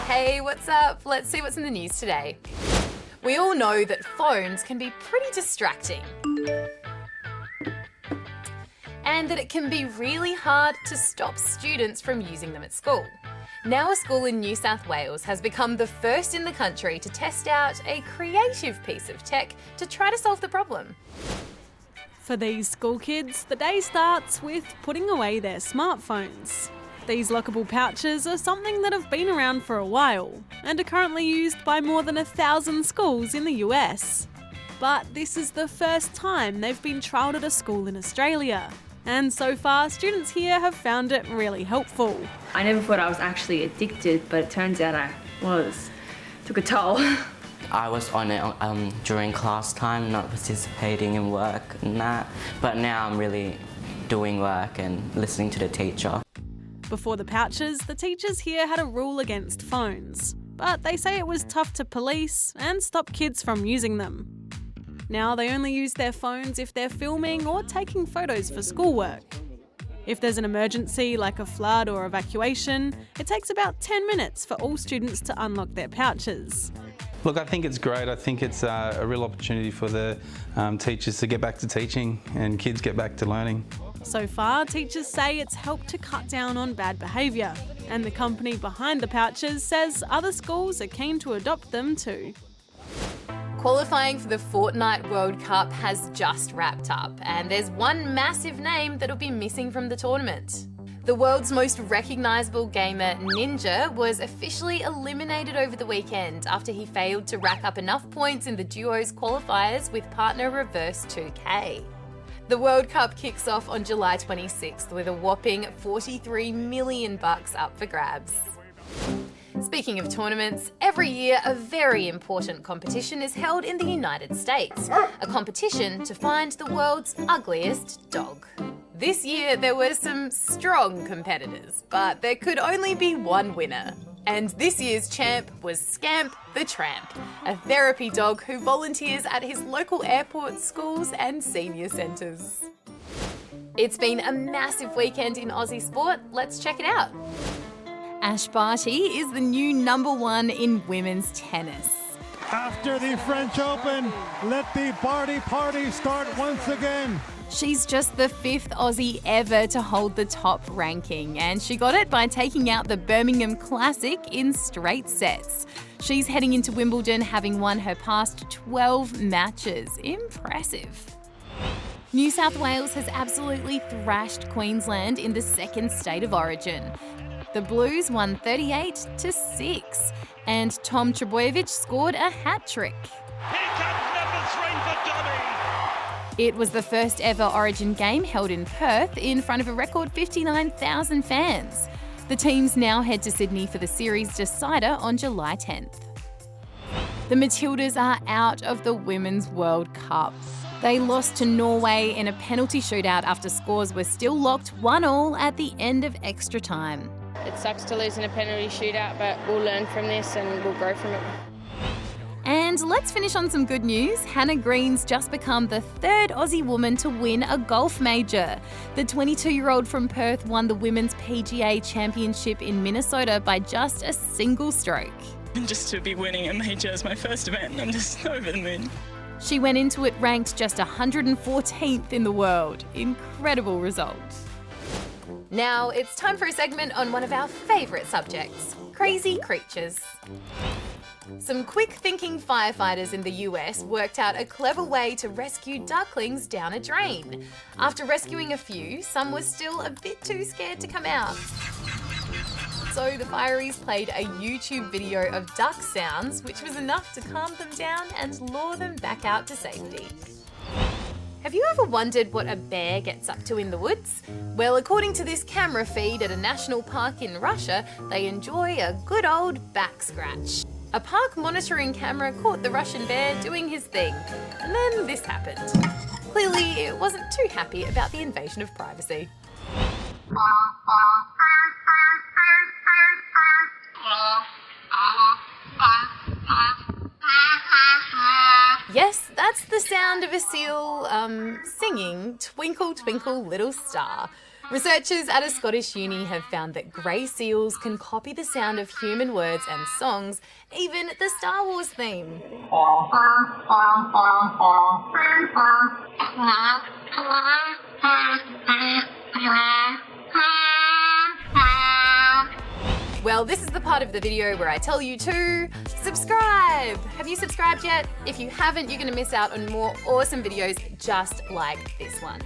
Hey, what's up? Let's see what's in the news today. We all know that phones can be pretty distracting and that it can be really hard to stop students from using them at school. Now a school in New South Wales has become the first in the country to test out a creative piece of tech to try to solve the problem. For these school kids, the day starts with putting away their smartphones. These lockable pouches are something that have been around for a while and are currently used by more than 1,000 schools in the US. But this is the first time they've been trialled at a school in Australia. And so far, students here have found it really helpful. I never thought I was actually addicted, but it turns out I was. Took a toll. I was on it during class time, not participating in work and that. But now I'm really doing work and listening to the teacher. Before the pouches, the teachers here had a rule against phones, but they say it was tough to police and stop kids from using them. Now they only use their phones if they're filming or taking photos for schoolwork. If there's an emergency like a flood or evacuation, it takes about 10 minutes for all students to unlock their pouches. Look, I think it's great. I think it's a real opportunity for the teachers to get back to teaching and kids get back to learning. So far, teachers say it's helped to cut down on bad behaviour, and the company behind the pouches says other schools are keen to adopt them too. Qualifying for the Fortnite World Cup has just wrapped up, and there's one massive name that'll be missing from the tournament. The world's most recognisable gamer, Ninja, was officially eliminated over the weekend after he failed to rack up enough points in the duos qualifiers with partner Reverse 2K. The World Cup kicks off on July 26th with a whopping $43 million up for grabs. Speaking of tournaments, every year a very important competition is held in the United States, a competition to find the world's ugliest dog. This year there were some strong competitors, but there could only be one winner. And this year's champ was Scamp the Tramp, a therapy dog who volunteers at his local airport, schools and senior centres. It's been a massive weekend in Aussie sport. Let's check it out. Ash Barty is the new #1 in women's tennis. After the French Open, let the party start once again. She's just the 5th Aussie ever to hold the top ranking, and she got it by taking out the Birmingham Classic in straight sets. She's heading into Wimbledon having won her past 12 matches. Impressive. New South Wales has absolutely thrashed Queensland in the second state of origin. The Blues won 38-6, and Tom Trbojevic scored a hat-trick. Here comes number 3 for Dobby. It was the first ever Origin game held in Perth in front of a record 59,000 fans. The teams now head to Sydney for the series decider on July 10th. The Matildas are out of the Women's World Cup. They lost to Norway in a penalty shootout after scores were still locked 1-1 at the end of extra time. It sucks to lose in a penalty shootout, but we'll learn from this and we'll grow from it. And let's finish on some good news. Hannah Green's just become the 3rd Aussie woman to win a golf major. The 22-year-old from Perth won the Women's PGA Championship in Minnesota by just a single stroke. Just to be winning a major as my first event, I'm just over the moon. She went into it ranked just 114th in the world. Incredible result. Now it's time for a segment on one of our favourite subjects, crazy creatures. Some quick-thinking firefighters in the US worked out a clever way to rescue ducklings down a drain. After rescuing a few, some were still a bit too scared to come out. So the fireys played a YouTube video of duck sounds, which was enough to calm them down and lure them back out to safety. Have you ever wondered what a bear gets up to in the woods? Well, according to this camera feed at a national park in Russia, they enjoy a good old back scratch. A park monitoring camera caught the Russian bear doing his thing, and then this happened. Clearly, it wasn't too happy about the invasion of privacy. Yes, that's the sound of a seal, singing Twinkle Twinkle Little Star. Researchers at a Scottish uni have found that grey seals can copy the sound of human words and songs, even the Star Wars theme. Well, this is the part of the video where I tell you to subscribe! Have you subscribed yet? If you haven't, you're going to miss out on more awesome videos just like this one.